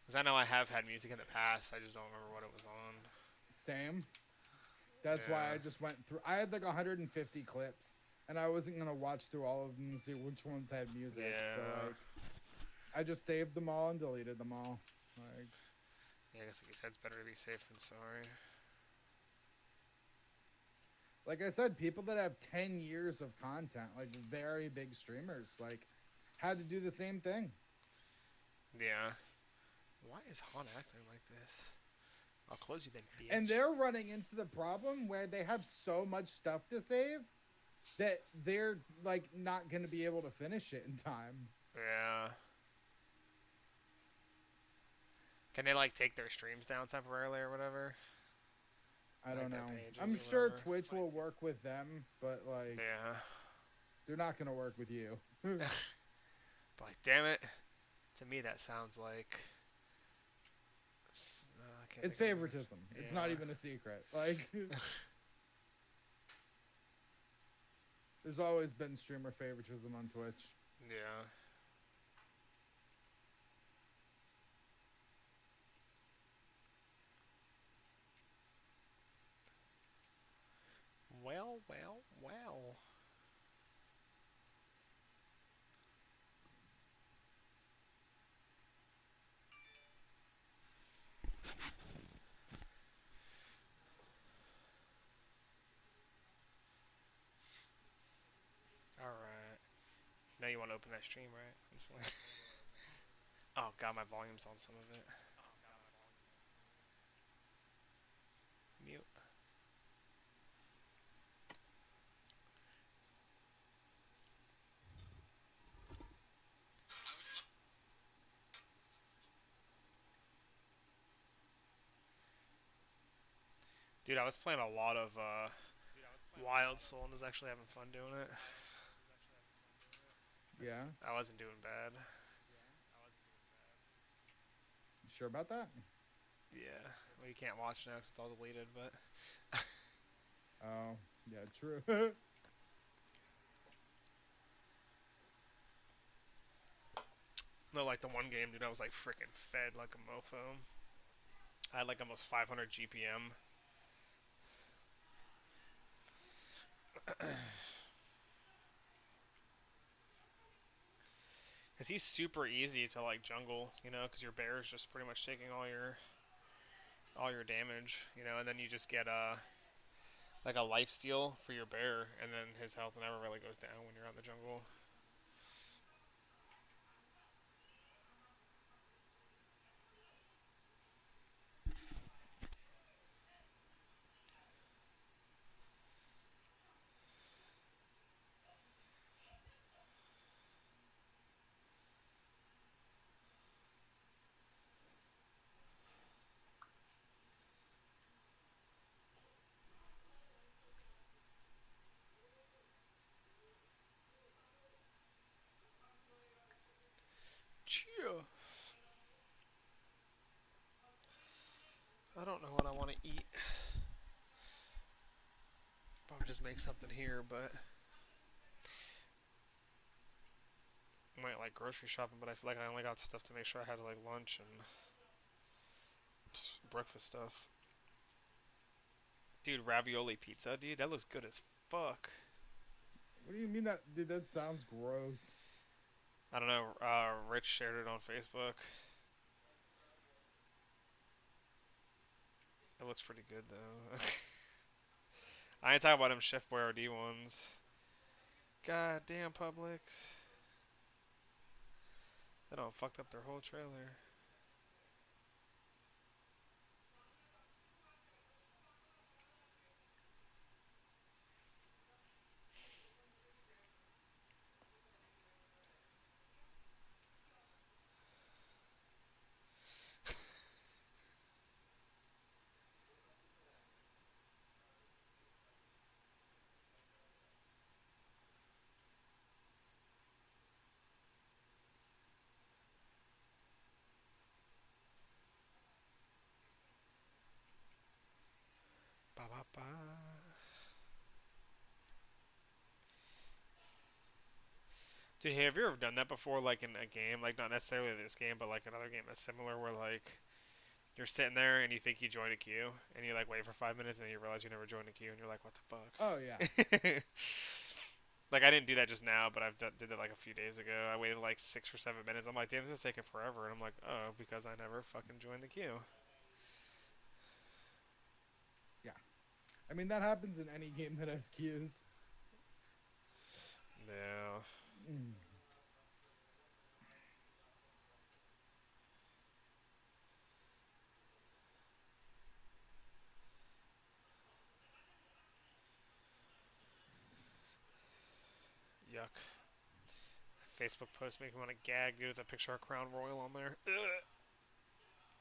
Because I know I have had music in the past. I just don't remember what it was on. Same. That's why Yeah. I just went through. I had like 150 clips, and I wasn't gonna watch through all of them and see which ones had music. So Yeah. like, I just saved them all and deleted them all. Like, Yeah, I guess like you said, it's better to be safe than sorry. like I said, people that have 10 years of content, like very big streamers, like had to do the same thing. Yeah. Why is Han acting like this? I'll close you then, And bitch. they're running into the problem where they have so much stuff to save that they're like not going to be able to finish it in time. Yeah. Can they like take their streams down temporarily or whatever? I Like don't their know. pages I'm or sure whatever? Twitch will work with them, but like Yeah. they're not going to work with you. But like, damn it. To me, that sounds like. I can't It's think of the word. favoritism. It's not Yeah. even a secret. Like there's always been streamer favoritism on Twitch. Yeah. Well, well, well. Alright. Now you want to open that stream, right? Oh god, my volume's on some of it. Mute. Dude, I was playing a lot of Wild Soul and was actually having fun doing it. Yeah. I wasn't doing bad. You sure about that? Yeah. Well, you can't watch now because it's all deleted, but. Oh, yeah, true. No, like the one game, dude, I was like freaking fed like a mofo. I had like almost 500 GPM. Cause he's super easy to like jungle, you know, because your bear is just pretty much taking all your damage, you know, and then you just get like a life steal for your bear, and then his health never really goes down when you're on the jungle. Cheer. I don't know what I want to eat. Probably just make something here, but I might like grocery shopping. But I feel like I only got stuff to make sure I had like lunch and breakfast stuff. Dude, ravioli pizza, dude, that looks good as fuck. What do you mean that, dude? That sounds gross. I don't know. Rich shared it on Facebook. It looks pretty good though. I ain't talking about them Chef Boyardee ones. God damn, Publix. They don't fucked up their whole trailer. Ba ba ba. Dude, have you ever done that before, like in a game, like not necessarily this game, but like another game that's similar, where like you're sitting there and you think you joined a queue, and you like wait for 5 minutes, and then you realize you never joined a queue, and you're like, what the Oh yeah. fuck? Like I didn't do that just now, but did that like a few days ago. I waited like 6 or 7 minutes. I'm like, damn, this is taking forever, and I'm like, oh, because I never fucking joined the queue. Yeah. I mean that happens in any game that has queues. Yeah. Mm. Yuck. Facebook post make me want to gag, dude. It's a picture of Crown Royal on there. Ugh.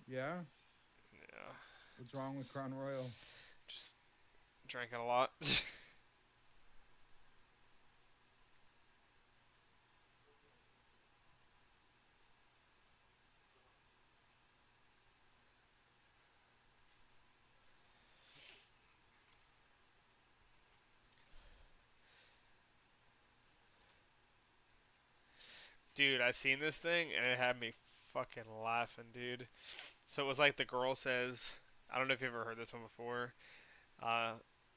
Yeah. Yeah. What's wrong with Crown Royal? Just drank it a lot. Dude, I seen this thing and it had me fucking laughing, dude. So it was like the girl says, I don't know if you've ever heard this one before. Uh,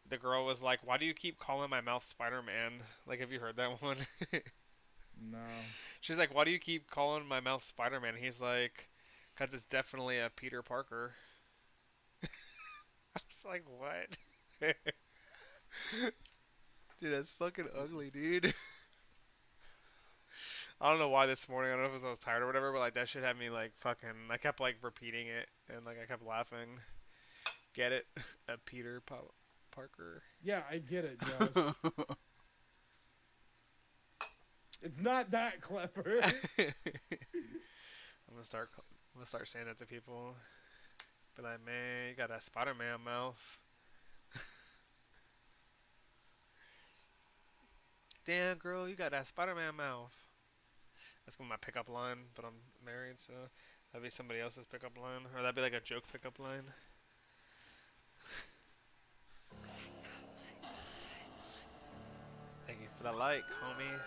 the girl was like, "Why do you keep calling my mouth Spider-Man?" Like, have you heard that one? No. She's like, "Why do you keep calling my mouth Spider-Man?" He's like, "Cause it's definitely a Peter Parker." I was like, "What?" Dude, that's fucking ugly, dude. I don't know why this morning. I don't know if it was I was tired or whatever, but like that shit had me like fucking. I kept like repeating it and like I kept laughing. Get it? A Parker. Yeah, I get it, Josh. It's not that clever. I'm gonna start. I'm gonna start saying that to people. Be like, man, you got that Spider-Man mouth. Damn, girl, you got that Spider-Man mouth. That's gonna be my pickup line, but I'm married, so that'd be somebody else's pickup line, or that'd be like a joke pickup line. Thank you for the like, homie.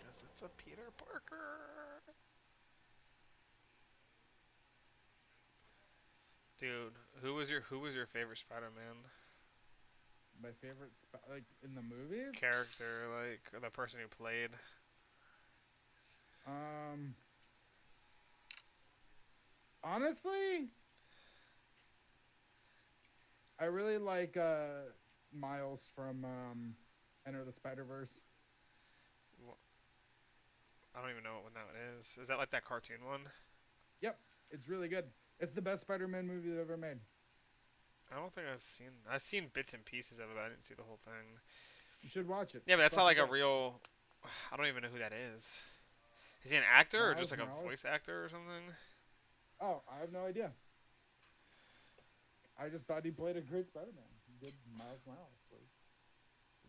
Cause it's a Peter Parker. Dude, who was your favorite Spider-Man My favorite, like in the movies. character? Like the person who played. Um, honestly, I really like Miles from Enter the Spider Verse. I don't even know what one that one is. Is that like that cartoon one? Yep, it's really good. It's the best Spider-Man movie they've ever made. I don't think I've seen. I've seen bits and pieces of it, but I didn't see the whole thing. You should watch it. Yeah, but It's that's not fucking like a good. real. I don't even know who that is. Is he an actor or just Miles like a Morales. voice actor or something? Oh, I have no idea. I just thought he played a great Spider-Man. Good Miles Morales. Like,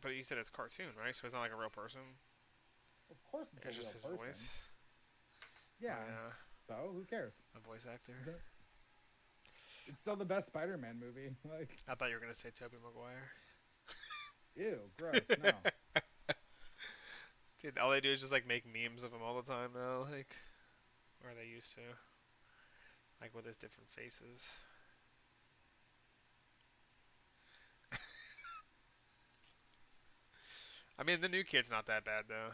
But you said it's cartoon, right? So it's not like a real person. of course, it's a It's real just his person. voice. Yeah. Oh, yeah, So who cares? a voice actor. It's still the best Spider-Man movie. Like, I thought you were gonna say Tobey Maguire. ew, gross. No. Dude, all they do is just like make memes of him all the time now, like, or they used to, like with his different faces. I mean, the new kid's not that bad though.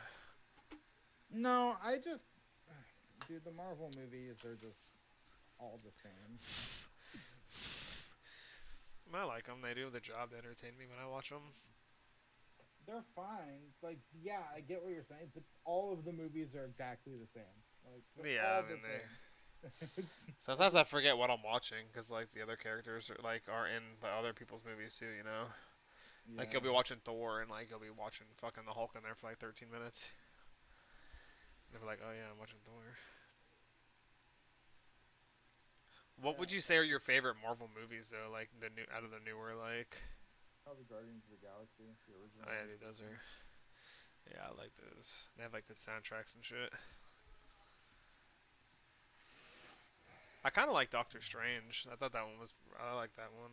No, I just, dude, the Marvel movies are just all the same. I mean, I like them. They do the job to entertain me when I watch them. They're fine. Like, yeah, I get what you're saying, but all of the movies are exactly the same. Like, they're Yeah, all I the mean they. same. Sometimes I forget what I'm watching because like the other characters are in the other people's movies too. You know, like you'll Yeah. be watching Thor and like you'll be watching fucking the Hulk in there for like 13 minutes. And they're like, oh yeah, I'm watching Thor. What Yeah. would you say are your favorite Marvel movies though? Like the new out of the newer like. Probably Guardians of the Galaxy, the original Oh yeah, ones. dude, those are. Yeah, I like those. They have like good soundtracks and shit. I kind of like Doctor Strange. I thought that one was. I like that one.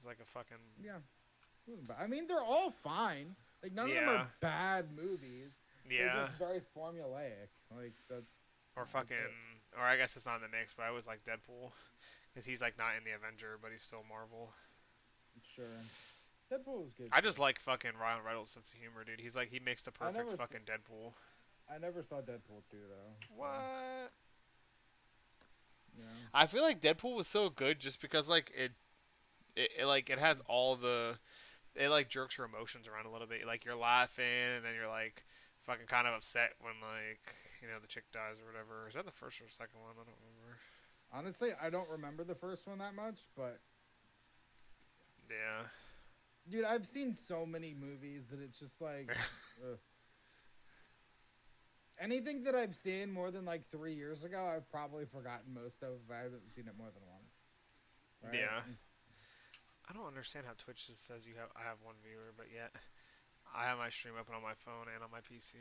was like a fucking Yeah, it wasn't bad. I mean, they're all fine. Like none of them are yeah, bad movies. They're yeah, just very formulaic. Like that's or that's fucking, it. or I guess it's not in the mix, but I was like Deadpool because he's like not in the Avenger, but he's still Marvel. Sure, Deadpool was good I just too. like fucking Ryan Reynolds' sense of humor, dude. He's like he makes the I perfect never, fucking Deadpool. I never saw Deadpool 2 though. So What? yeah, I feel like Deadpool was so good just because like it like it has all the it like jerks your emotions around a little bit. Like you're laughing and then you're like fucking kind of upset when like the chick dies or whatever. Is that the first or the second one? I don't remember. honestly, I don't remember the first one that much, but Yeah. dude, I've seen so many movies that it's just like ugh. Anything that I've seen more than like 3 years ago, I've probably forgotten most of if I haven't seen it more than once. Right? Yeah. I don't understand how Twitch just says I have one viewer, but yet I have my stream open on my phone and on my PC,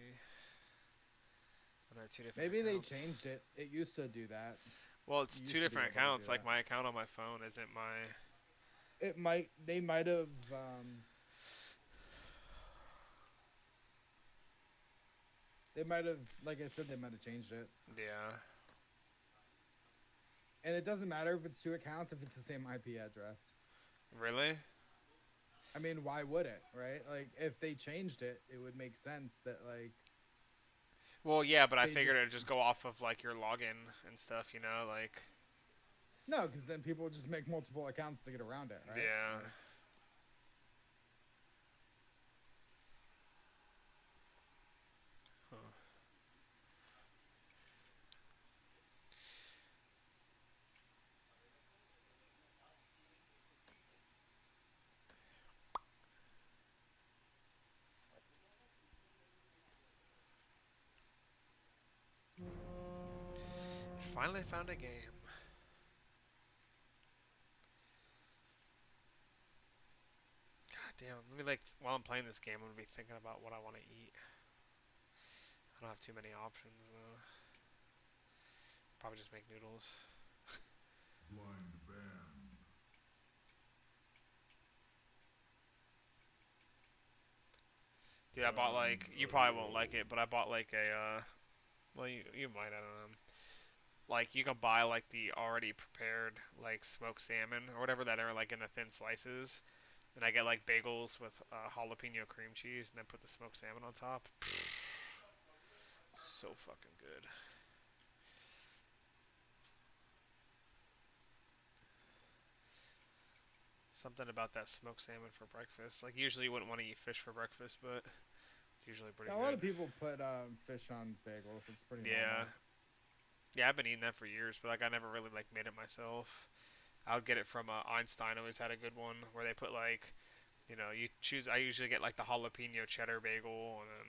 and they're two different Maybe they accounts. changed it. It used to do that. Well, it's You two used to be different able to do accounts. Like that. my account on my phone isn't my. It might. They might have. They might have. Like I said, they might have changed it. Yeah. And it doesn't matter if it's two accounts if it's the same IP address. Really? I mean, why would it? Right? Like, if they changed it, it would make sense that like Well, yeah, but I they figured just it'd just go off of like your login and stuff. Like. no, because then people would just make multiple accounts to get around it, right? Yeah. Like, Huh. Finally found a game. God damn. Let me like while I'm playing this game, I'm gonna be thinking about what I want to eat. I don't have too many options. Probably just make noodles. Blind band. Dude, I bought like you probably won't like it, but I bought like a well you might, I don't know. Like you can buy like the already prepared like smoked salmon or whatever that are like in the thin slices, and I get like bagels with jalapeno cream cheese and then put the smoked salmon on top. So fucking good. Something about that smoked salmon for breakfast. Like usually you wouldn't want to eat fish for breakfast, but it's usually pretty a lot good. of people put fish on bagels. It's pretty Yeah. normal. Yeah, I've been eating that for years, but like I never really like made it myself. I would get it from Einstein. Always had a good one where they put like, you choose. I usually get like the jalapeno cheddar bagel, and then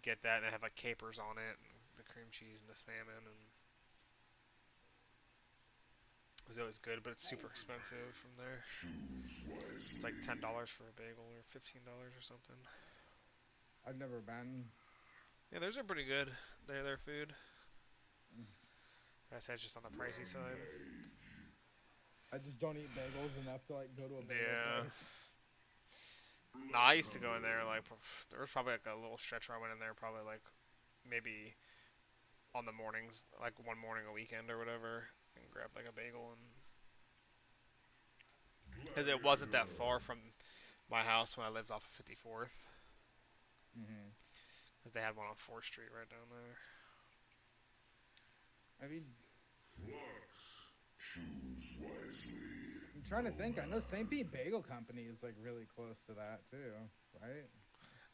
get that, and they have like capers on it, and the cream cheese and the salmon, and it was always good. But it's super expensive from there. It's like $10 for a bagel or $15 or something. I've never been. Yeah, those are pretty good. They're their food. I said it's just on the pricey side. I just don't eat bagels enough to like go to a bagel Yeah. place. No, I used to go in there like there was probably like a little stretch where I went in there probably like maybe on the mornings, like one morning a weekend or whatever, and grab like a bagel and because it wasn't that far from my house when I lived off of 54th, Mm-hmm. because they had one on 4th Street right down there. I mean, Flux. Choose wisely. I'm trying to think. I know St. Pete Bagel Company is like really close to that too, right?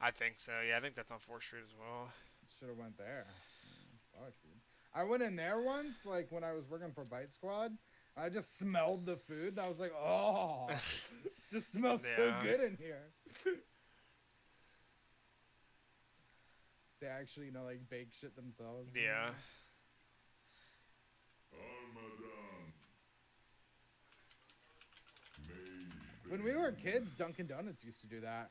I think so. Yeah, I think that's on 4th Street as well. Should have went there. Fuck, dude. I went in there once, like when I was working for Bite Squad. I just smelled the food. And I was like, oh, just smells so Yeah. good in here. They actually, like bake shit themselves. Yeah. Almadan. When we were kids, Dunkin' Donuts used to do that.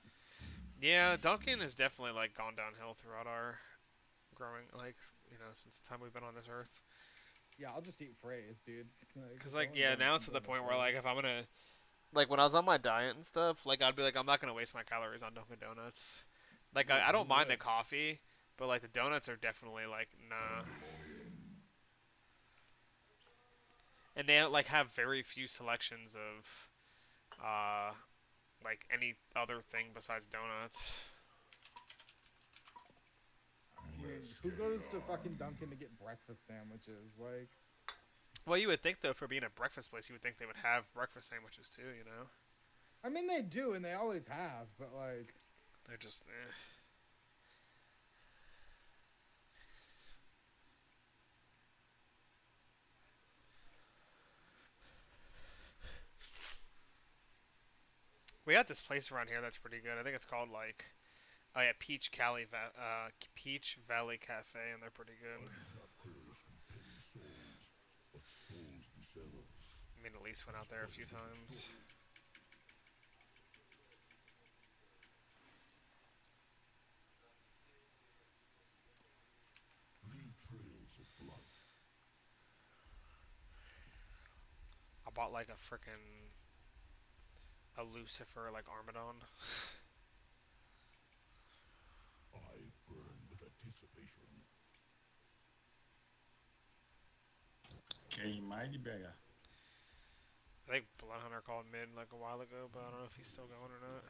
Yeah, Dunkin' has definitely like gone downhill throughout our growing, like, since the time we've been on this earth. Yeah, I'll just eat phrase, dude. Cause Go like and yeah, go now it's to go the to point where Phrase. like if I'm gonna Like when I was on my diet and stuff, like I'd be like, I'm not gonna waste my calories on Dunkin' Donuts. Like Yeah, I who don't mind the would? coffee, but like the donuts are definitely like nah. And they like have very few selections of uh like any other thing besides donuts. I mean, Let's who get it goes to fucking on. Dunkin' to get breakfast sandwiches? Like, Well, you would think though, for being a breakfast place, you would think they would have breakfast sandwiches too. You know, I mean, they do, and they always have, but like, they're just We got this place around here that's pretty good. I think it's called like oh yeah, Peach Valley Cafe, and they're pretty good. I do not thirst to pay souls, but souls themselves. I mean, at least went out there a few Discover the times. story. Leave trails of blood. I bought like a freaking a Lucifer like Armadon. I burn with anticipation. Quem mais de BH? I think Bloodhunter called mid like a while ago, but I don't know if he's still going or not.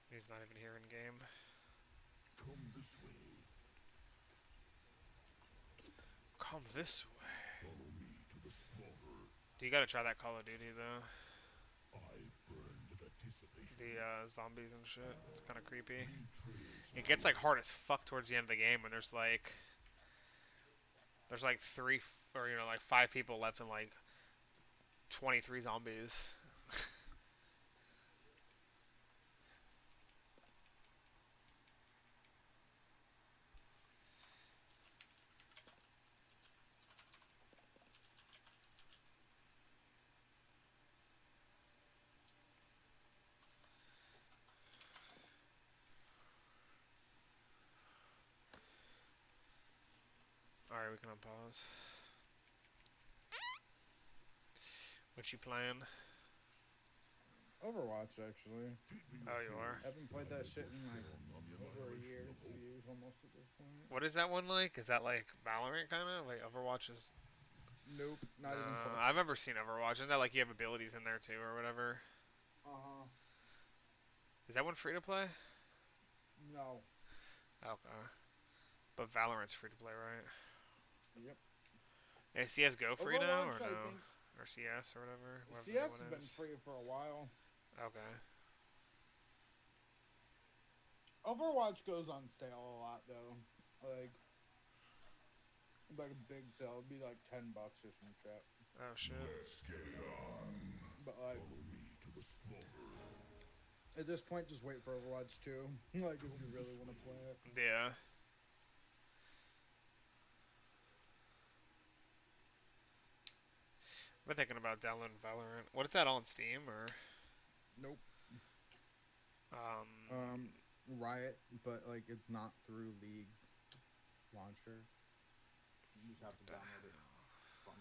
He's not even here in game. Come this way. Come this way. Follow me to the slaughter. You gotta try that Call of Duty though. I burn with anticipation. The zombies and shit. It's kind of creepy. Leave trails It of gets like blood. hard as fuck towards the end of the game when there's like three or like five people left and like 23 zombies. All right, we can unpause. What you playing? Overwatch actually. Feed me Oh, with you fuel. are. I haven't played that shit in like On the over a annihilation year, of 2 years hope. almost at this point. What is that one like? Is that like Valorant kind of? Like Overwatch is. Nope, not even close. I've never seen Overwatch. Isn't that like you have abilities in there too or whatever? Uh huh. Is that one free to play? No. Okay. But Valorant's free to play, right? Yep. Is CS:GO free now or Overwatch, I no? think Or CS or whatever? Whatever the new CS one has been is. free for a while. Okay. Overwatch goes on sale a lot though. Like a big sale, it'd be like $10 or some shit. Oh shit. Let's get it on. But like Follow me to the slaughter. at this point, just wait for Overwatch 2. Like if you really want to play it. Yeah. I've been thinking about downloading Valorant. What is that on Steam or Nope. um Riot, but like it's not through League's launcher. You just have to download it from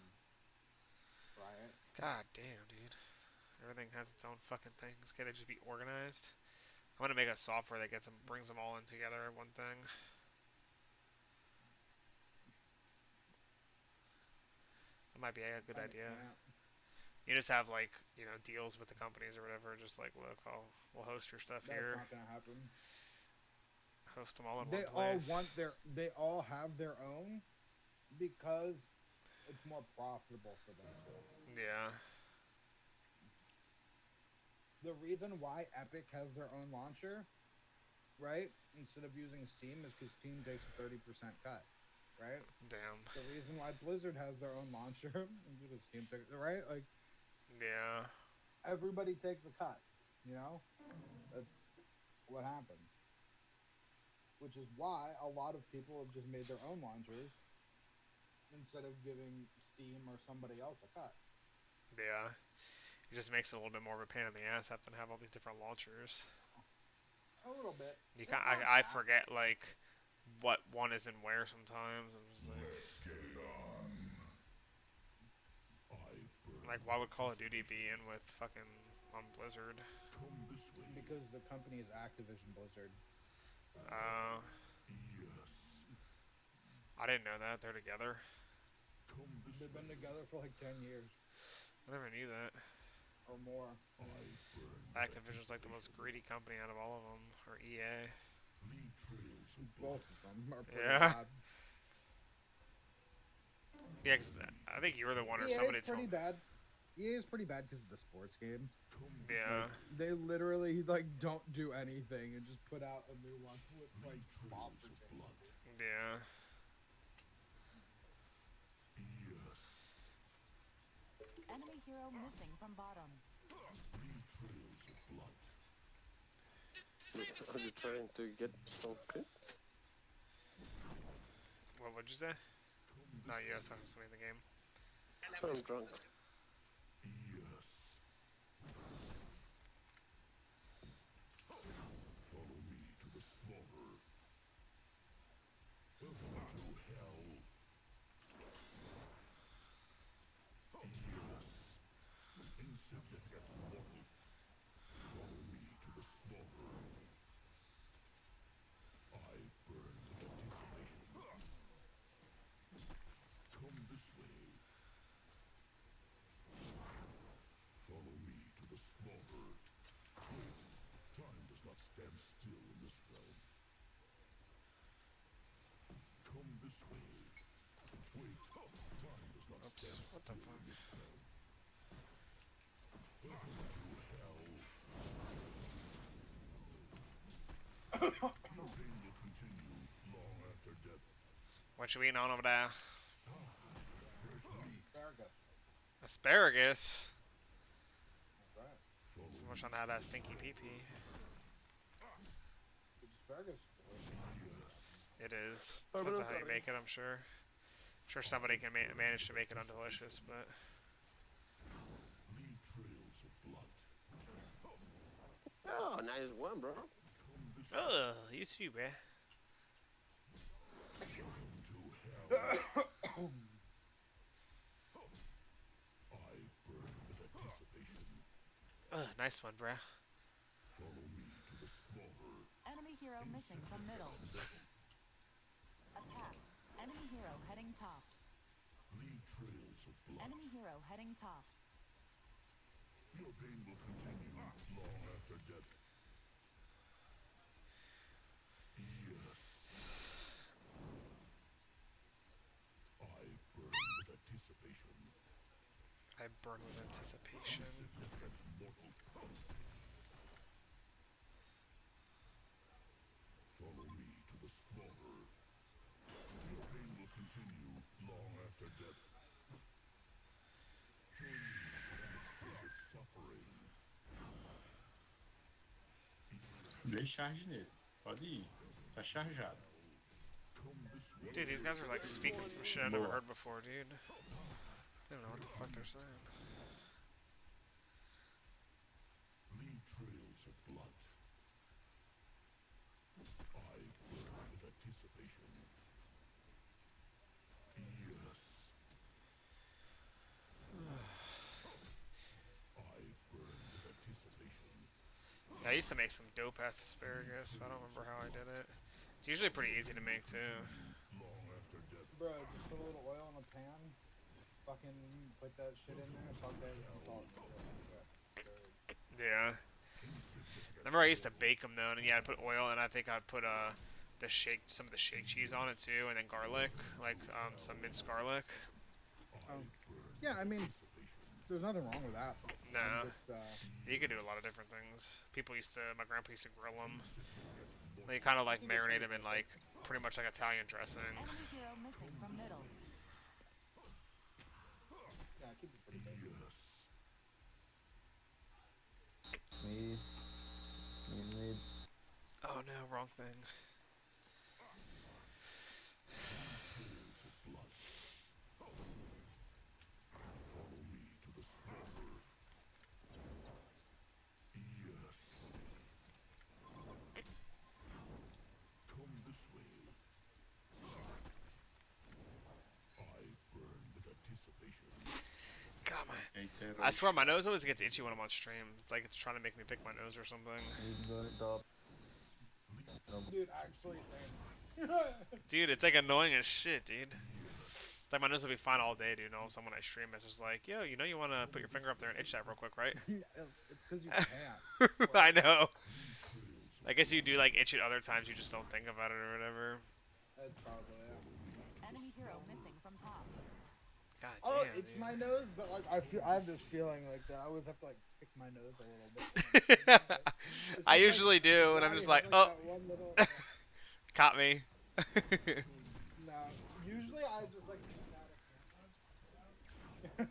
Riot. God damn, dude. Everything has its own fucking things. Can they just be organized? I'm gonna make a software that brings them all in together in one thing. That might be a good idea. Yeah. You just have like deals with the companies or whatever. Just like look, we'll host your stuff That's here. not gonna happen. Host them all in They one all place. want their. They all have their own because it's more profitable for them. Yeah. The reason why Epic has their own launcher, right, instead of using Steam, is because Steam takes a 30% cut, right? Damn. The reason why Blizzard has their own launcher is because Steam takes, right? Like Yeah. everybody takes a cut, you know. That's what happens. Which is why a lot of people have just made their own launchers instead of giving Steam or somebody else a cut. Yeah. It just makes it a little bit more of a pain in the ass having to have all these different launchers. A little bit. You It's can not I bad. forget like what one is in where sometimes. I'm just like, Let's get it on. I Like, why would Call of Duty be in with fucking on Blizzard? Come this way. Because the company is Activision Blizzard. Uh, Yes. I didn't know that they're together. Come this They've been way. together for like 10 years I never knew that. or more. I burn Activision's like the most greedy company out of all of them, or EA. lead trails of blood. Both of them are pretty Yeah. bad. Yeah, 'cause I think you were the one or EA somebody is pretty told. bad. EA is pretty bad because of the sports games. Come Yeah. Like, they literally like don't do anything and just put out a new one with like monster trails of blood. changes. Yeah. Yes. Enemy hero missing from bottom. Lead trails of blood. Are you trying to get some script? What would you say? Come this No, way. yes, I'm something in the game. I'm drunk. Yes. Follow me to the slaughter. Welcome to hell. Yes. Insignificant mortal. Follow me to the slaughter. I burn with anticipation. Come this way. Follow me to the slaughter. Wait, time does not stand still in this realm. Come this way. Wait, time does not Oops, stand what the still fuck? in this realm. Welcome to hell. Your pain will continue long after death. What you eating on over there? Fresh meat. Asparagus. Asparagus. That's right. Follow So me. much on how that stinky pee pee. Good asparagus. It is. Oh, Depends but on how you okay. make it, I'm sure. I'm sure somebody can manage to make it undelicious, but. Lead trails of blood. Oh, nice one, bro. Come this way. Ugh, you too, bruh. Welcome to hell. I burn with anticipation. Ugh, nice one, bruh. Follow me to the slaughter. Enemy hero missing from middle. Attack. Enemy hero heading top. Lead trails of blood. Enemy hero heading top. Your pain will continue long after death. Yes. I burn with anticipation. I burn with anticipation. Insignificant mortal. Follow me to the slaughter. Your pain will continue long after death. Join me and experience suffering. Dei charge nele. Pode ir. Tá chargeado. Come this way. Dude, these guys are like speaking some shit I've never Boa. heard before, dude. I don't know what the fuck they're saying. Lead trails of blood. I burn with anticipation. Yes. I burn with anticipation. Yeah, I used to make some dope ass asparagus, but I don't remember how I did it. It's usually pretty easy to make too. Long after death. Bro, just put a little oil in a pan. Fucking put that shit in there. Saute it and salt. Yeah. Remember I used to bake them though, and yeah, I'd put oil, and I think I'd put some of the shake cheese on it too, and then garlic, like some minced garlic. Yeah, I mean, there's nothing wrong with that. No, I'm just, you could do a lot of different things. My grandpa used to grill them. They kind of like marinate them in like pretty much like Italian dressing. Enemy hero missing from middle. yeah, keep it pretty basic. Yes. Please. Mid. Oh no, wrong thing. Trails of blood. Follow me to the slaughter. Yes. Come this way. I burn with anticipation. God, my Eita, I swear my nose always gets itchy when I'm on stream. It's like it's trying to make me pick my nose or something. Mid going top. No, Dude, actually, same. Dude, it's like annoying as shit, dude. It's like my nose will be fine all day, dude. And all of a sudden when I stream, it's just like, yo, you want to put your finger up there and itch that real quick, right? It's because you can't. I know. I guess you do like itch it other times. You just don't think about it or whatever. That's probably it. Enemy hero missing from top. God Oh, damn, it's dude. my nose, but like I have this feeling like that I always have to like pick my nose a little bit. It's I just, usually do, and I'm body just has, like, oh, that one little, caught me. no. Usually I just like.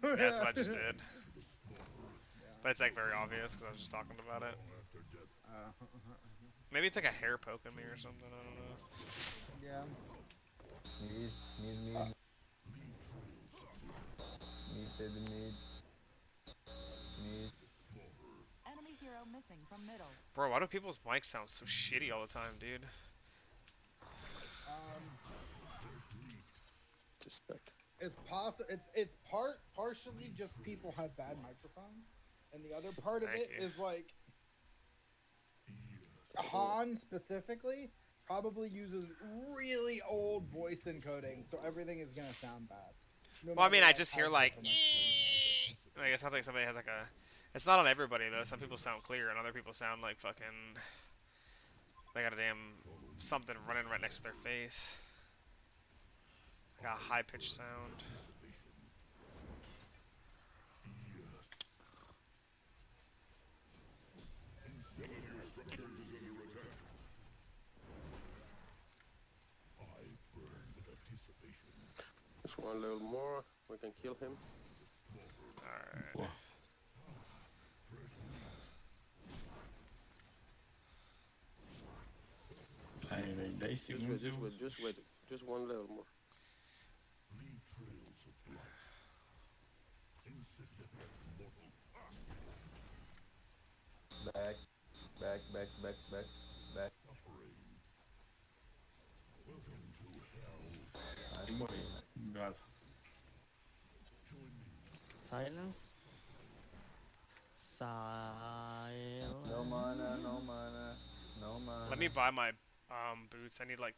That's what I just did. Yeah. But it's like very obvious because I was just talking about it. Uh, Maybe it's like a hair poking me or something. I don't know. yeah. mid. Mid, say the mid. Mid. Enemy hero missing from middle. Bro, why do people's mics sound so shitty all the time, dude? Respect. It's possible. It's partially just people have bad microphones, and the other part of Thank it you. is like Han specifically probably uses really old voice encoding, so everything is gonna sound bad. No Well, I mean, matter, I like, just how hear like, different like it sounds like somebody has like a. It's not on everybody though. Some people sound clear, and other people sound like fucking. They got a damn something running right next to their face. Like a high pitched sound. Just one little more. We can kill him. Alright. Boa. Aí, velho, 10 Just wait, segundos just eu... wait, just wait. Just one little more. Back. E morri. Vaza. Silence. Silence. No mana. Let me buy my boots. I need like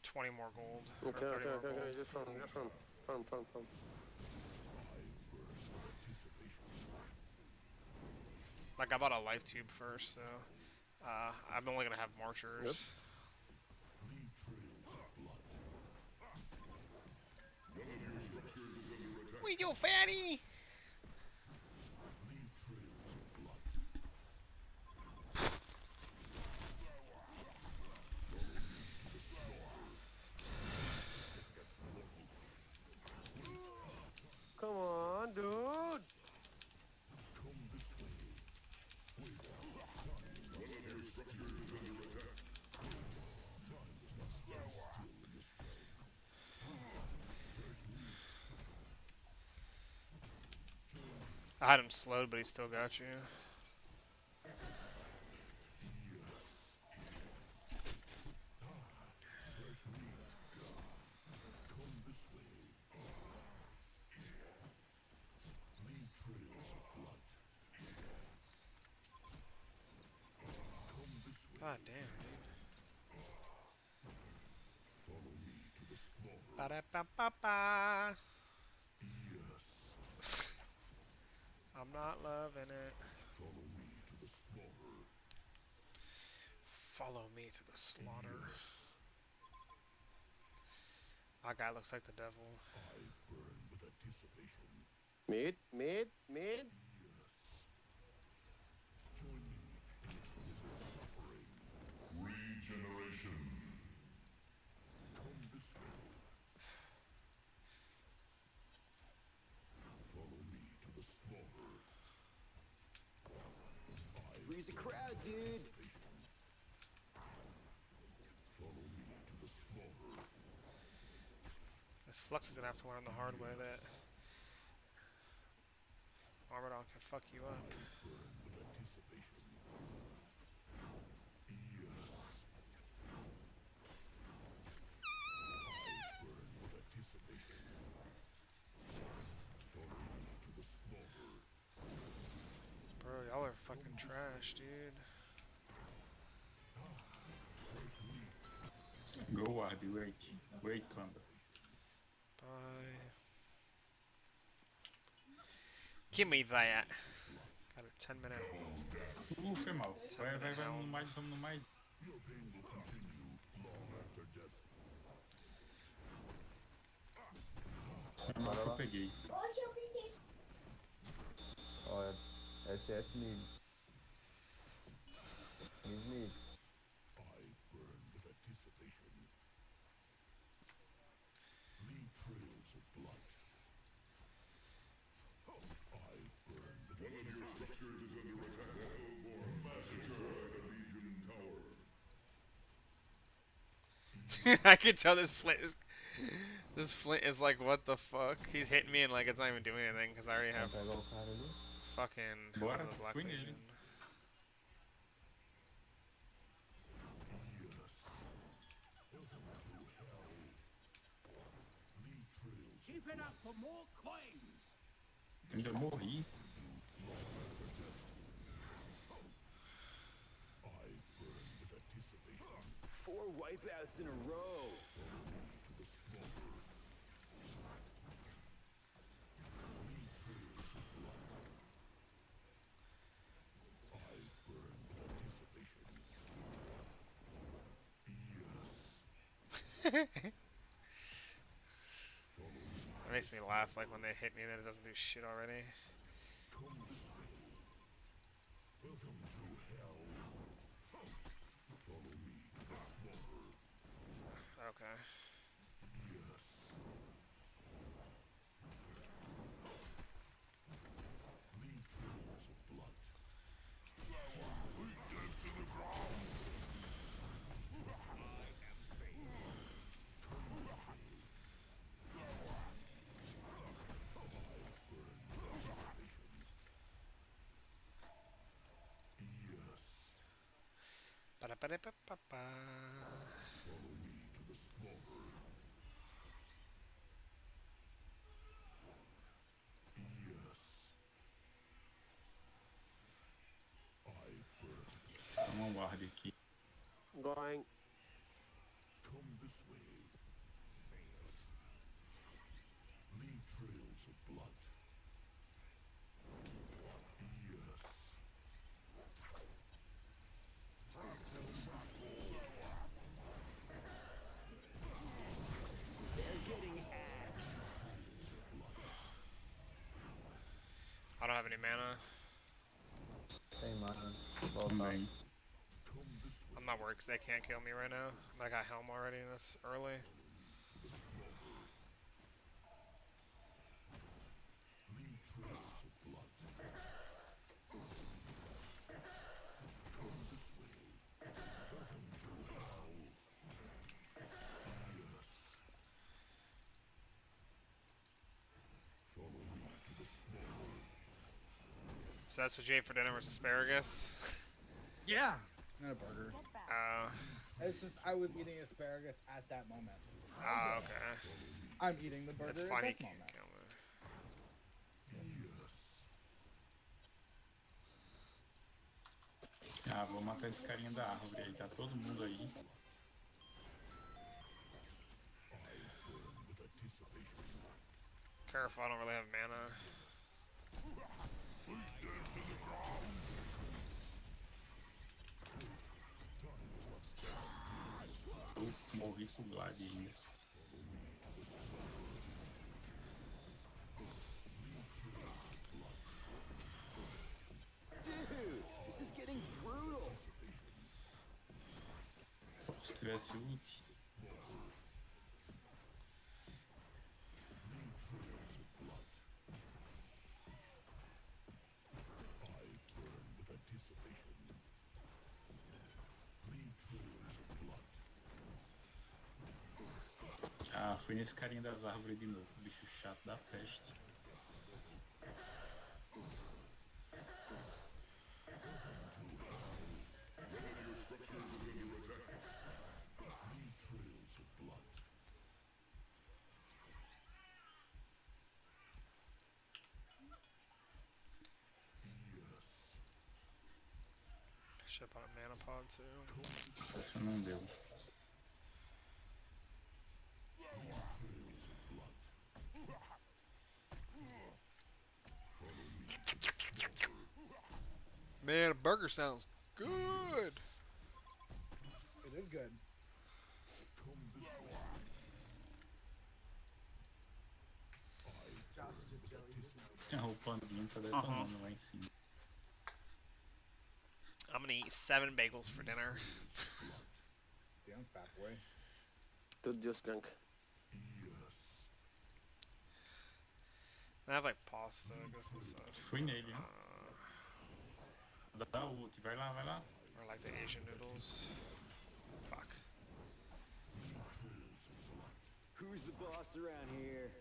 20 more gold. Or Okay, 30 okay, more okay, gold. okay. Just farm. Like I bought a life tube first, so I'm only gonna have marchers. Yep. We you fatty! Come on, dude. I had him slowed, but he still got you. God damn, dude. Ba-da-ba-ba-ba. I'm not loving it. Follow me to the slaughter. That guy looks like the devil. Mid. Regeneration. Follow me to the slaughter. Raise a crowd, dude. Follow me to the slaughter. This Flux is gonna have to learn the hard way that Armadon can fuck you up. trash, dude. Go ward, wait. Wait, Panda. Bye. Give me that. Got a 10-minute. Foi mal. Vai, 10-minute vai, vai no helm. mais, vamos no mais. Your pain will continue long after death. Uma que eu peguei. Ó, SS mid. Mid. I burn with anticipation. Leave trails of blood. I burn with one of your structures is under attack. Massacre at the Legion Tower. I can tell this Flint is like, what the fuck? He's hitting me and like it's not even doing anything because I already have Vamos pegar o cara ali. fucking Bora, the Black fui nele. Legion. Keep it up for more coins. Ainda morri. I burn with anticipation. 4 wipeouts in a row. To the slaughter. Leave trails of blood. I burn with anticipation. Yes. It makes me laugh like when they hit me and then it doesn't do shit already. Come this way. Welcome to hell. Follow me to the slaughter. Okay. Yes. Leave trails of blood. Lead them to the ground. Yes. Ba-da-ba-da-ba-ba-ba. Follow me to the slaughter. Yes. I burn. Tá uma ward aqui. Going. Come this way. Leave trails of blood. Yes. They're getting axed. I don't have any mana. Sem mana. Voltar. Também. Come this way. I'm not worried because they can't kill me right now. I got helm already and it's early. Leave trails of blood. Come this way. Welcome to hell. Yes. Follow me to the slaughter. So that's what you ate for dinner was asparagus. Yeah. And a burger. Get back. It's just I was eating asparagus at that moment. Okay. I'm eating the burger That's at funny. this moment. Yes. Ah, vou matar esse carinha da árvore aí. Tá todo mundo aí. With anticipation. Careful, I don't really have mana. Eu morri com o Glad ainda. Dude, this is getting brutal. Se tivesse ult. I burn with anticipation. Leave trails of blood. Ah, foi nesse carinha das árvores de novo. Bicho chato da peste. Leave trails of blood. Yes. Ship on a mana pod too. Essa não deu. Man, a burger sounds good. It is good. Josh is just jelly. Tem a roupa limpa detonando lá em cima. I'm gonna eat 7 bagels for dinner. Damn fat boy. Dude, just gank. I have like pasta, I guess, and stuff. Fui nele, hein? Dá ult, vai lá, vai lá. Or like the Asian noodles. Fuck. Who's the boss around here?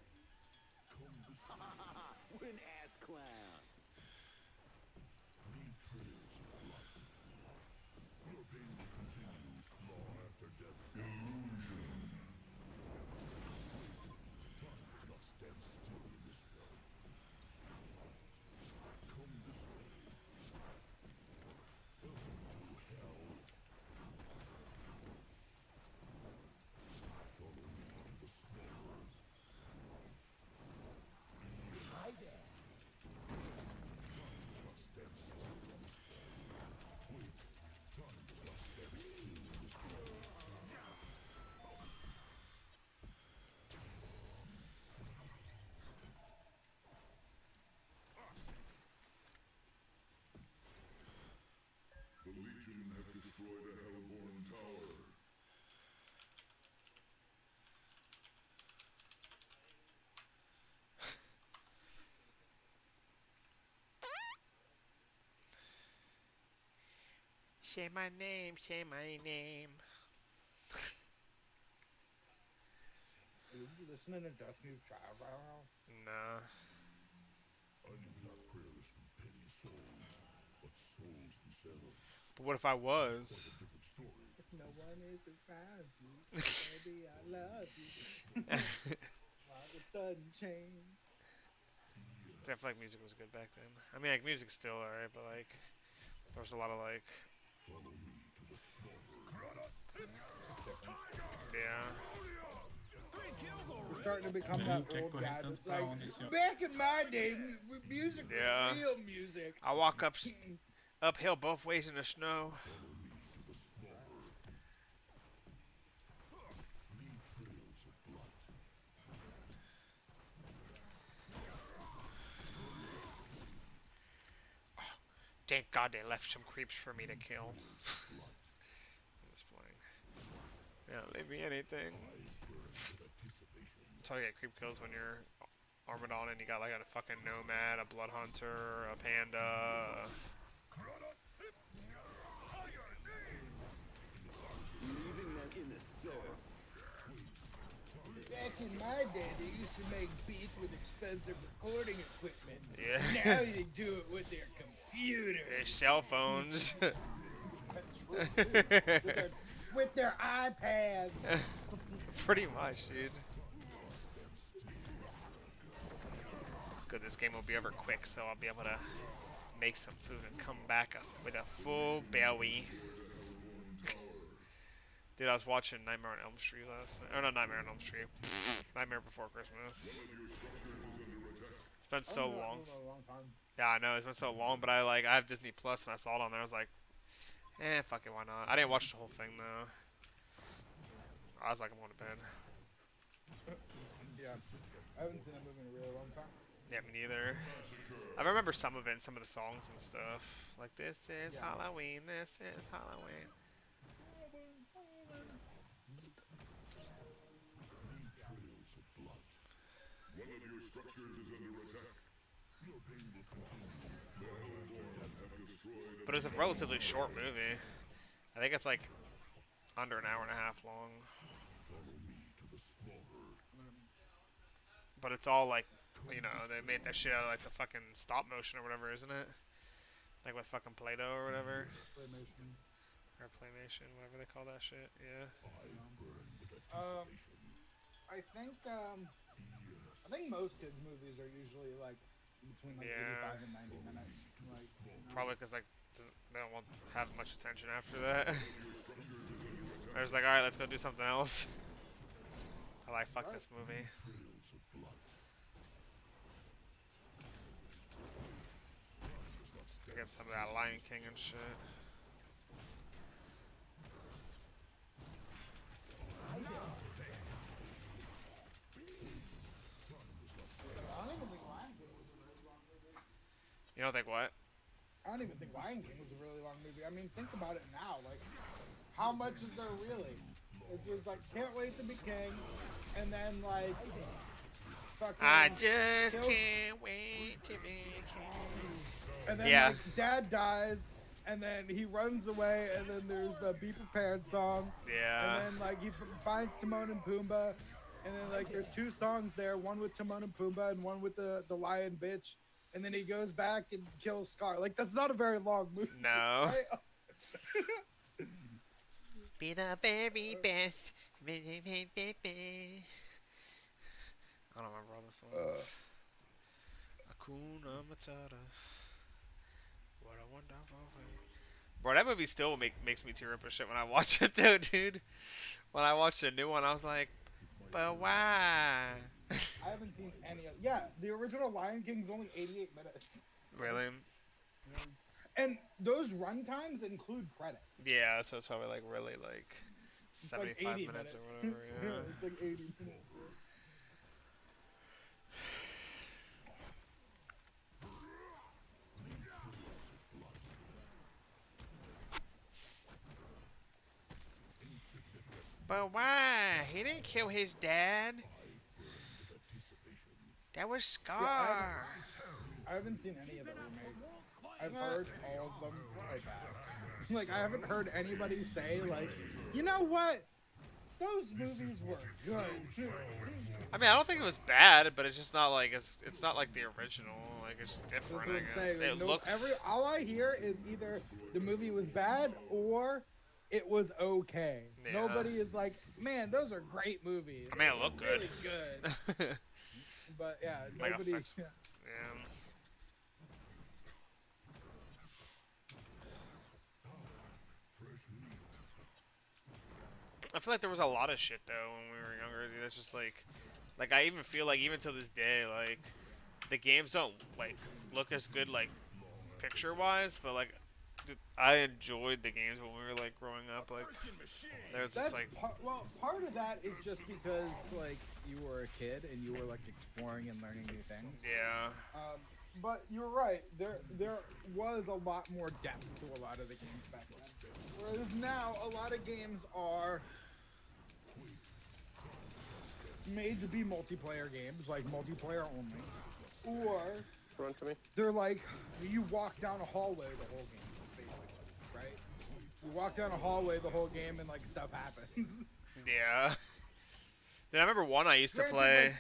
What an ass clown. Your pain will continue far after death. Illusion. Time does not stand still in this realm. Come this way. Welcome to hell. Follow me to the small earth. Hi there. The Legion have destroyed a Hellborn tower. Say my name, say my name. Are you listening to Destiny's Child right now? Nah. I need not prayers from petty souls, but souls themselves. But what if I was? Quite a different story. No one is around you, so baby, I love you. Why the sudden change? I feel like music was good back then. I mean, like, music's still alright, but, like, there was a lot of, like, Follow me to the slaughter. yeah. We're starting to become Ele that quer old correr guy tanto that's pra like, onde esse homem. back in my day, music was Yeah. real music. I walk uphill both ways in the snow. Follow me to the slaughter. Leave trails of blood. Thank God they left some creeps for me to kill. I'm just playing. Yeah, leave me anything. That's how you get creep kills when you're armored on and you got like a fucking nomad, a blood hunter, a panda. Leaving them in the surf. Back in my day, they used to make beats with expensive recording equipment. Yeah. Now they do it with their computers. Their cell phones. with their iPads. Pretty much, dude. Good, this game will be over quick, so I'll be able to make some food and come back with a full belly. Dude, I was watching Nightmare on Elm Street last night. Or not Nightmare on Elm Street. Nightmare Before Christmas. It's been so long. Yeah, I know, it's been so long, but I have Disney Plus and I saw it on there. I was like, fuck it, why not? I didn't watch the whole thing though. I was like, I'm going to bed. Yeah. I haven't seen that movie in a really long time. Yeah, me neither. I remember some of it, some of the songs and stuff. Like, this is Halloween, this is Halloween. Leave trails of blood. One of your structures is under attack. Your pain will continue. The Hellborn have destroyed. But it's a relatively short movie. I think it's like under an hour and a half long. Follow me to the slaughter. But it's all like, you know, they made that shit out of like the fucking stop motion or whatever, isn't it? Like with fucking Play-Doh or whatever. Claymation. Or Playmation, whatever they call that shit. Yeah. I burn with anticipation. I think most kids' movies are usually like between like Yeah. 85 and 90 minutes. Like, you know? Probably because like they don't want to have much attention after that. They're just like, all right, let's go do something else. I like fuck this movie. Get some of that Lion King and shit. I don't even think Lion King was a really long movie. You don't think what? I don't even think Lion King was a really long movie. I mean, think about it now. Like, how much is there really? It's just like, can't wait to be king, and then like, fucking. I just kills- can't wait to be king. And then Yeah. like, dad dies, and then he runs away, and then there's the "Be Prepared" song. Yeah. And then like he finds Timon and Pumbaa, and then like there's two songs there, one with Timon and Pumbaa and one with the lion bitch. And then he goes back and kills Scar. Like, that's not a very long movie. No. Right? Be the very best. I don't remember all the songs. Hakuna Matata. What a wonderful way. Bro, that movie still makes me tear up and shit when I watch it, though, dude. When I watched the new one, I was like, but why? I haven't seen any of. Yeah, the original Lion King's only 88 minutes. Really? And those run times include credits. Yeah, so it's probably like really like It's 75 like 80 minutes or whatever. Yeah. It's like 80 minutes. But why? He didn't kill his dad. That was Scar. I haven't seen any of the remakes. I've heard all of them are bad. Like, I haven't heard anybody say, like, you know what? Those movies were good. I mean, I don't think it was bad, but it's just not like it's not like the original. Like it's just That's different. what I I'm guess saying. it No, looks. all I hear is either the movie was bad or it was okay. Yeah. Nobody is like, man, those are great movies. I mean, it looked good. Really good. But yeah, Like nobody. effects. Yeah. Yeah. I feel like there was a lot of shit though when we were younger. Dude. That's just like I even feel like even to this day, like the games don't like look as good like picture wise, but like I enjoyed the games when we were like growing up. Like they're just That's like part of that is just because like you were a kid and you were like exploring and learning new things. yeah. But you're right. There was a lot more depth to a lot of the games back then. Whereas now, a lot of games are made to be multiplayer games, like multiplayer only, or Run to me. they're like you walk down a hallway the whole game, basically, right? You walk down a hallway the whole game and like stuff happens. Yeah. Dude, I remember one I used to Granted, play. like,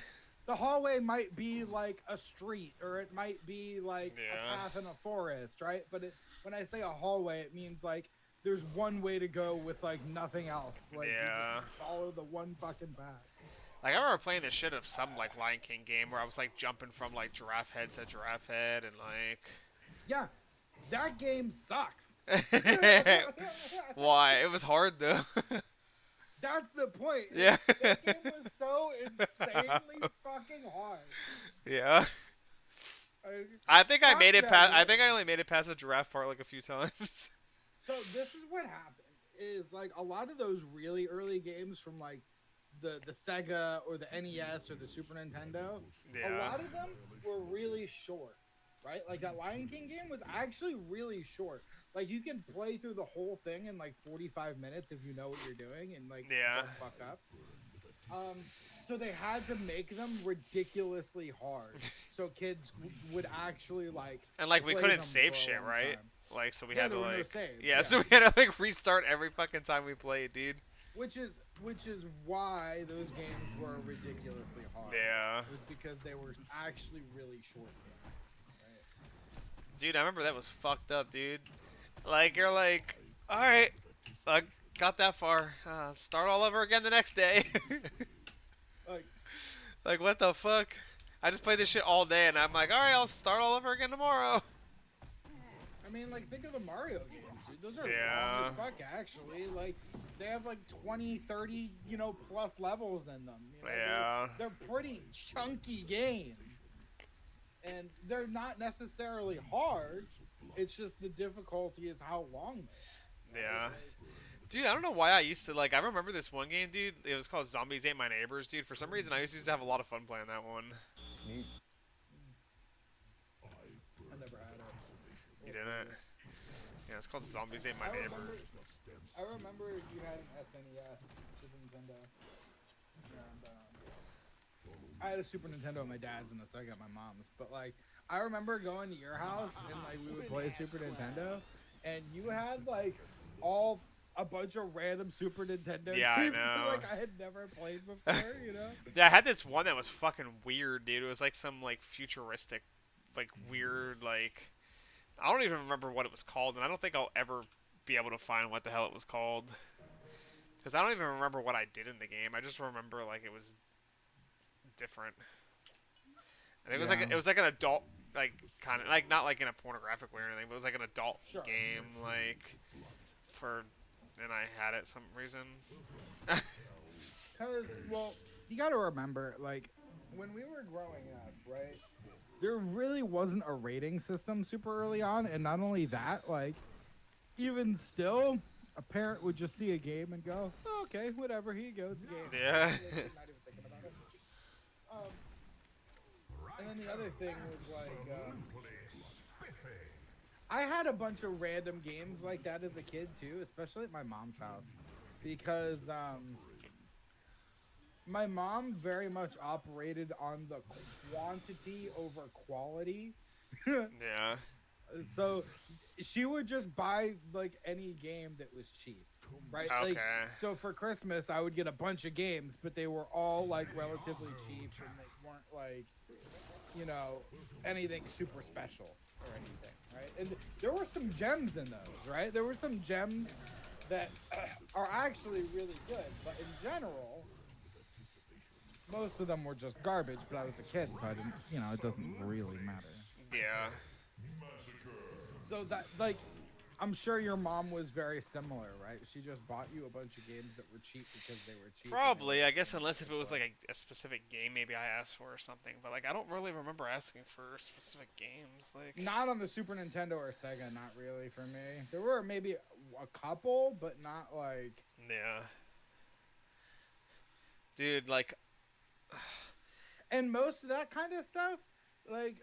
the hallway might be like a street, or it might be like Yeah. a path in a forest, right? But when I say a hallway, it means like there's one way to go with like nothing else. Like Yeah. you just follow the one fucking path. Like I remember playing the shit of some like Lion King game where I was like jumping from like giraffe head to giraffe head and like. Yeah, that game sucks. Why? It was hard though. That's the point. Yeah. That game was so insanely fucking hard. Yeah. I- I think I Fuck made it that past. I game. think I only made it past the giraffe part like a few times. So this is what happened. Is like a lot of those really early games from like the Sega or the NES or the Super Nintendo. A Yeah. lot of them were really short, right? Like that Lion King game was actually really short. Like you can play through the whole thing in like 45 minutes if you know what you're doing and like Yeah. don't fuck up. So they had to make them ridiculously hard, so kids would actually like. And like we play couldn't them save for a shit, long right? time. Like so we Yeah, had to there were no like. saves, Yeah, yeah. so we had to like restart every fucking time we played, dude. Which is why those games were ridiculously hard. Yeah. It was because they were actually really short. Dude, I remember that was fucked up, dude. Like you're like, all right, I got that far. Start all over again the next day. Like, Like what the fuck? I just played this shit all day, and I'm like, all right, I'll start all over again tomorrow. I mean, like, think of the Mario games, dude. Those are long Yeah. as fuck, actually. Like, they have like 20, 30, plus levels in them. Yeah. They're pretty chunky games. And they're not necessarily hard. It's just the difficulty is how long they are. Yeah. Right? Dude, I don't know why I used to like. I remember this one game, dude. It was called Zombies Ate My Neighbors, dude. For some reason, I used to have a lot of fun playing that one. Neat. I never had it. You didn't? Yeah, it's called Zombies Ate My Neighbors. I remember you had an SNES, Super Nintendo. And, I had a Super Nintendo at my dad's and a Sega at my mom's. But, like, I remember going to your house and, like, we would play Super Nintendo. And you had, like, a bunch of random Super Nintendo Yeah, I games know. like I had never played before, Yeah, I had this one that was fucking weird, dude. It was like some like futuristic, like weird, like I don't even remember what it was called, and I don't think I'll ever be able to find what the hell it was called. Because I don't even remember what I did in the game. I just remember like it was different. And it was like an adult, like kind of like not like in a pornographic way or anything, but it was like an adult game, like for. And I had it some reason. Because, well, you got to remember, like, when we were growing up, right, there really wasn't a rating system super early on. And not only that, like, even still, a parent would just see a game and go, oh, okay, whatever, here you go, it's a game. Yeah. Not even thinking about it. And then the other thing was, like, I had a bunch of random games like that as a kid, too, especially at my mom's house. Because, my mom very much operated on the quantity over quality. Yeah. So she would just buy like any game that was cheap, right? Okay. Like, so for Christmas, I would get a bunch of games, but they were all like relatively cheap and they weren't like, anything super special or anything, right? And there were some gems in those, right? There were some gems that are actually really good, but in general, most of them were just garbage. But I was a kid, so I didn't, it doesn't really matter. Yeah. So that, like, I'm sure your mom was very similar, right? She just bought you a bunch of games that were cheap because they were cheap. Probably, I guess, unless if it was like a specific game, maybe I asked for or something. But like, I don't really remember asking for specific games. Like, Not on the Super Nintendo or Sega, not really for me. There were maybe a couple, but not like. yeah. Dude, like. And most of that kind of stuff, like,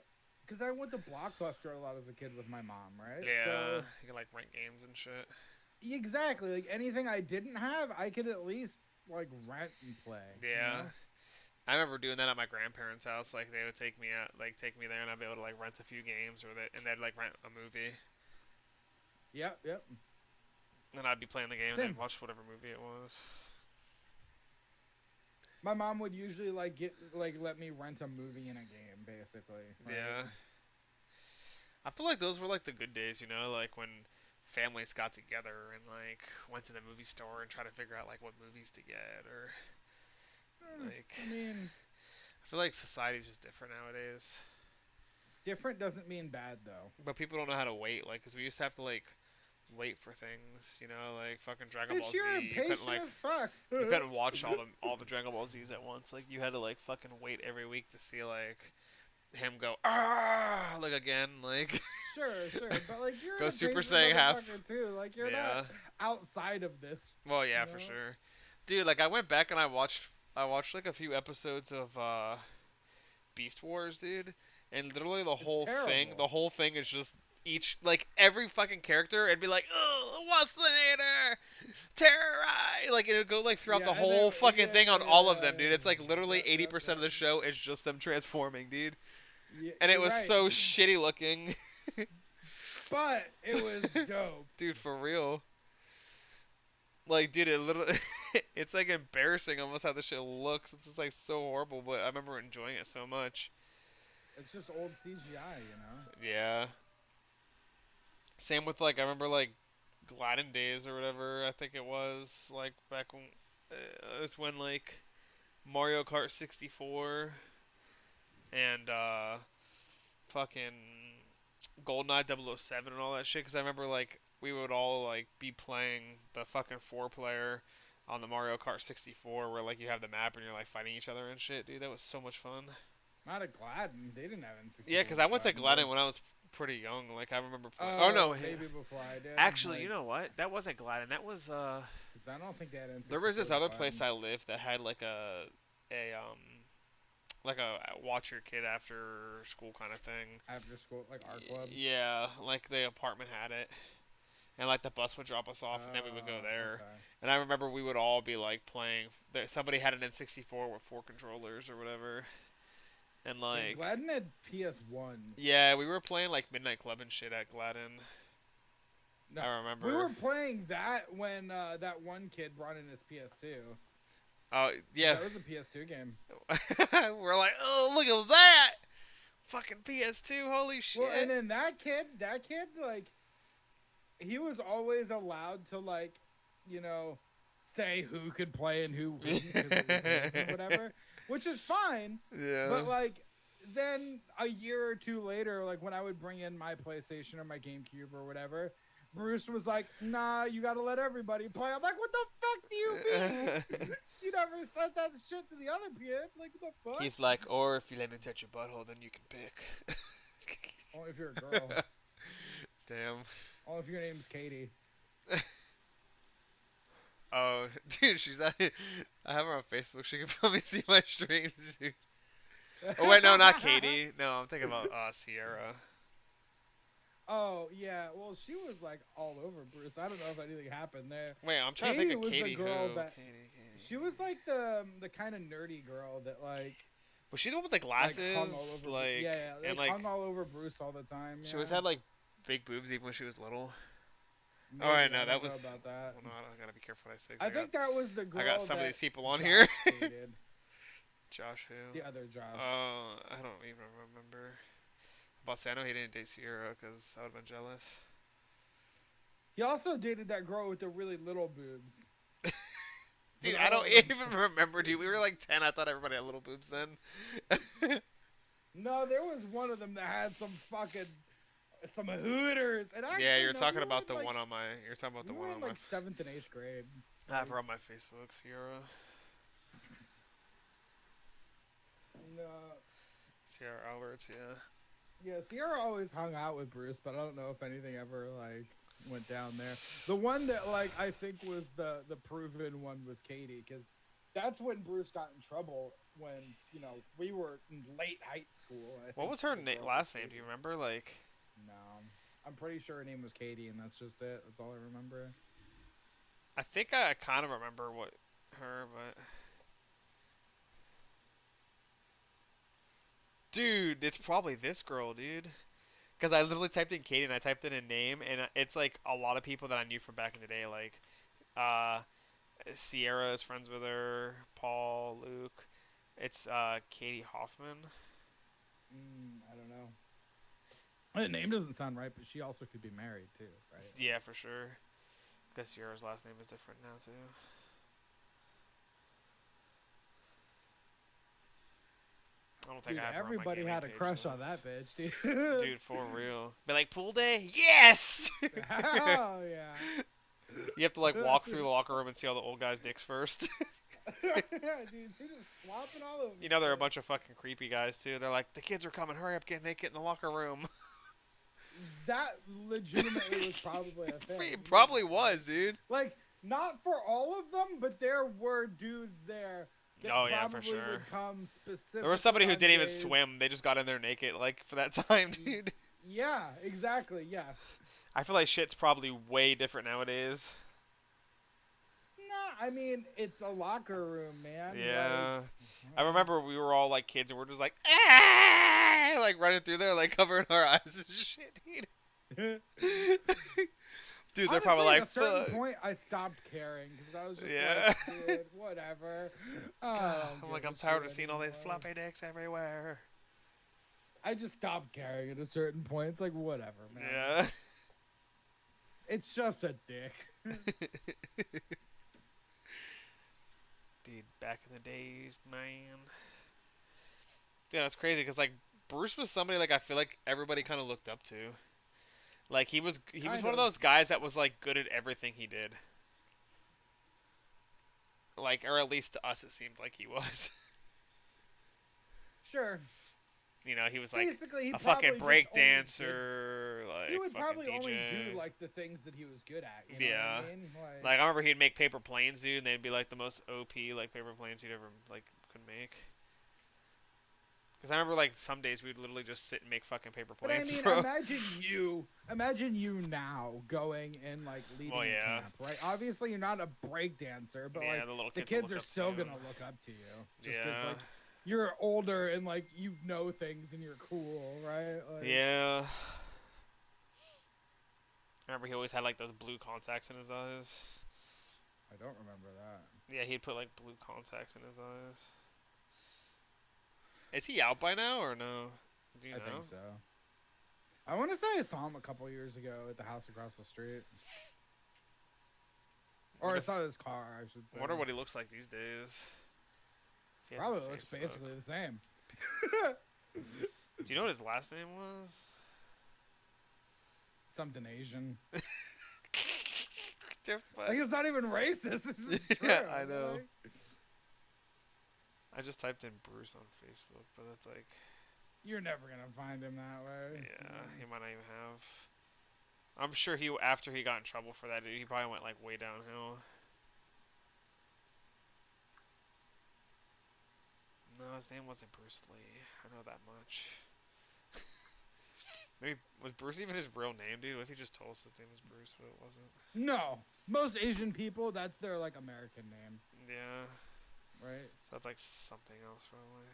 because I went to Blockbuster a lot as a kid with my mom, right? Yeah. So, You can like rent games and shit. exactly. Like anything I didn't have, I could at least like rent and play. Yeah. I remember doing that at my grandparents' house. Like they would take me out, like take me there, and I'd be able to like rent a few games, and they'd like rent a movie. Yep. And I'd be playing the game Same. and they'd watch whatever movie it was. My mom would usually let me rent a movie in a game, basically. Right? Yeah. I feel like those were like the good days, like when families got together and like went to the movie store and tried to figure out like what movies to get or like. I mean, I feel like society's just different nowadays. different doesn't mean bad though. But people don't know how to wait, like, cause we used to have to like wait for things, like fucking Dragon Ball Z. You're You impatient couldn't like. as fuck. You couldn't watch all the Dragon Ball Z's at once. Like you had to like fucking wait every week to see like him go like again like Sure, but like you're Go an Super impatient Saiyan half. motherfucker too. Like you're Yeah. not outside of this. Well, yeah, for sure. Dude, like I went back and I watched like a few episodes of Beast Wars, dude, and literally the whole thing is just every fucking character it'd be like, oh, Waspinator, Terrorize, like it would go like throughout the whole fucking thing on all of them, dude. It's like literally 80% of the show is just them transforming, dude. Yeah, And it you're was right. so shitty looking. But it was dope. Dude, for real. Like, dude, it literally, it's like embarrassing almost how the shit looks. It's just like so horrible, but I remember enjoying it so much. It's just old CGI, Yeah. Same with like, I remember like Gladden Days or whatever, I think it was, like back when, it was when like Mario Kart 64 and fucking GoldenEye 007 and all that shit. Because I remember like we would all like be playing the fucking 4 player on the Mario Kart 64, where like you have the map and you're like fighting each other and shit, dude. That was so much fun. Not at Gladden. They didn't have Yeah, N64 because at I went to Gladden, Gladden but- when I was pretty young. Like I remember playing. Oh no, maybe before I did. actually, like, you know what? That wasn't Gladden. That was 'cause I don't think they had N64. There was this at other place Gladden. I lived that had like a watch your kid after school kind of thing. After school, like our club. Yeah, like the apartment had it, and like the bus would drop us off, and then we would go there. Okay. And I remember we would all be like playing. Somebody had an N64 with 4 controllers or whatever, and Yeah, like Gladden had PS1s. yeah, we were playing like Midnight Club and shit at Gladden. No, I remember. we were playing that when that one kid brought in his PS2. Oh yeah, That was a PS2 game. we're like, oh look at that, fucking PS2, holy shit. Well, and then that kid, like, he was always allowed to, like, you know, say who could play and who wouldn't, 'cause it was his or whatever, which is fine. Yeah. But, like, then a year or two later, like, when I would bring in my PlayStation or my GameCube or whatever, Bruce was like, nah, you gotta let everybody play. I'm like, what the fuck do you mean? You never said that shit to the other kid. Like, what the fuck? He's like, or if you let me touch your butthole, then you can pick. Only if you're a girl. Damn. Only if your name's Katie. Oh, dude, I have her on Facebook. She can probably see my streams, dude. Oh, wait, no, not Katie. No, I'm thinking about Sierra. Oh, yeah. Well, she was, like, all over Bruce. I don't know if anything happened there. Wait, I'm trying to Katie think of was the Katie girl who. that- Katie. She was, like, the kind of nerdy girl that, like... Was she the one with the like, glasses? hung all over, Like, yeah, and like, like, hung all over Bruce all the time. she yeah. always had like big boobs even when she was little. Maybe, Oh, wait, no, I that don't know was. about that. Well, no, I gotta be careful what I say. 'Cause I think that was the girl I got some of that these people on Josh here. dated. Josh who? The other Josh. Oh, I don't even remember. But I know he didn't date Sierra because I would have been jealous. He also dated that girl with the really little boobs. Dude, But I don't remember- even remember, dude. We were like 10. I thought everybody had little boobs then. No, there was one of them that had some hooters. And actually, Yeah, you're no, talking we were about in, the like, one on my. You're talking about the we one were on in my. like 7th and 8th grade. I have her on my Facebook, Sierra. No. Sierra Alberts, yeah. Yeah, Sierra always hung out with Bruce, but I don't know if anything ever like went down there. The one that like I think was the proven one was Katie, because that's when Bruce got in trouble when we were in late high school. I What think was her the girl last name? Katie. Do you remember? Like, No, I'm pretty sure her name was Katie, and that's just it. That's all I remember. I think I kind of remember what her, but. Dude, it's probably this girl, dude. Because I literally typed in Katie and I typed in a name, and it's like a lot of people that I knew from back in the day. Like, Sierra is friends with her, Paul, Luke. It's Katie Hoffman. I don't know. The name doesn't sound right, but she also could be married too, right? Yeah, for sure. Because Sierra's last name is different now, too. I don't think Dude, I have her on my everybody gaming had a page, crush though. on that bitch, dude. Dude, for real. But like, pool day? Yes! Oh yeah. You have to like walk through the locker room and see all the old guys' dicks first. Yeah, dude, they're just flopping all over. You know, they're a bunch of fucking creepy guys, too. They're like, the kids are coming, hurry up, get naked in the locker room. That legitimately was probably a thing. It probably was, dude. Like, not for all of them, but there were dudes there that Oh, yeah, for probably sure. would come specifically. There was somebody who on didn't even days- swim. They just got in there naked, like, for that time, dude. Yeah, exactly. Yes. I feel like shit's probably way different nowadays. Nah, I mean it's a locker room, man. Yeah. Like, I remember we were all like kids and we're just like, ah! Like running through there, like covering our eyes and shit, dude. Dude, they're probably Honestly, like, at a certain fuck. point, I stopped caring because I was just Yeah. like, dude, whatever. I'm like, I'm tired of seeing all these floppy dicks everywhere. I just stopped caring at a certain point. It's like, whatever, man. Yeah. It's just a dick. Dude, back in the days, man. Dude, that's crazy because, like, Bruce was somebody like I feel like everybody kind of looked up to. Like he was Kind one of of. those guys that was like good at everything he did. Like, or at least to us it seemed like he was. Sure. You know, he was like Basically, he a probably fucking just break only did- dancer, like He would fucking probably DJ. only do like the things that he was good at. You know Yeah. what I mean? Like I remember he'd make paper planes, dude, and they'd be like the most OP like paper planes he'd ever like could make. Because I remember like some days we'd literally just sit and make fucking paper But I planes, mean, bro. imagine you now going and like leading Well, a yeah. camp, right? Obviously, you're not a break dancer, but Yeah, like the little the kids will kids look are up to still you. gonna look up to you, just because Yeah. like you're older and like you know things and you're cool, right? Like, Yeah. I remember he always had like those blue contacts in his eyes. I don't remember that. Yeah, he'd put like blue contacts in his eyes. Is he out by now or no? Do you I know? think so. I want to say I saw him a couple years ago at the house across the street. Or What I if- saw his car, I should say. I wonder what he looks like these days. If he has a Probably looks Facebook. basically the same. Do you know what his last name was? Something Asian. Diff- Like, it's not even racist. It's just true. Yeah, I know. Like, I just typed in Bruce on Facebook, but it's like, you're never gonna find him that way. yeah, he might not even have. I'm sure he after he got in trouble for that, he probably went like way downhill. No, his name wasn't Bruce Lee. I know that much. Maybe was Bruce even his real name, dude? What if he just told us his name was Bruce, but it wasn't? No, most Asian people, that's their like American name, Yeah, right? so that's like something else probably.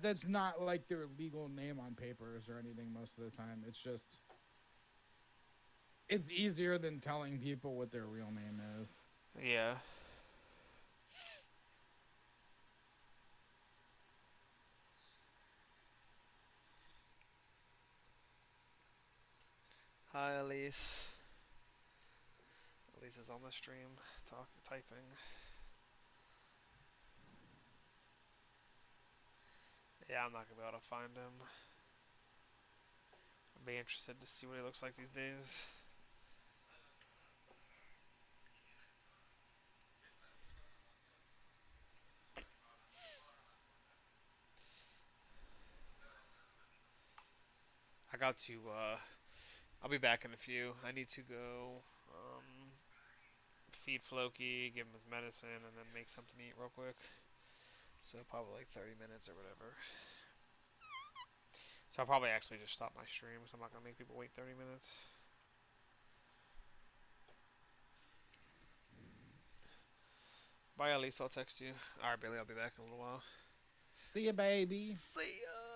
That's not like their legal name on papers or anything most of the time. It's just it's easier than telling people what their real name is. Yeah. Hi, Elise. Elise is on the stream, typing. Yeah, I'm not gonna be able to find him. I'd be interested to see what he looks like these days. I got to, I'll be back in a few. I need to go, feed Floki, give him his medicine, and then make something to eat real quick. So probably like 30 minutes or whatever. So I'll probably actually just stop my stream, so I'm not going to make people wait 30 minutes. Bye, Elise. I'll text you. Alright, Billy. I'll be back in a little while. See ya, baby. See ya.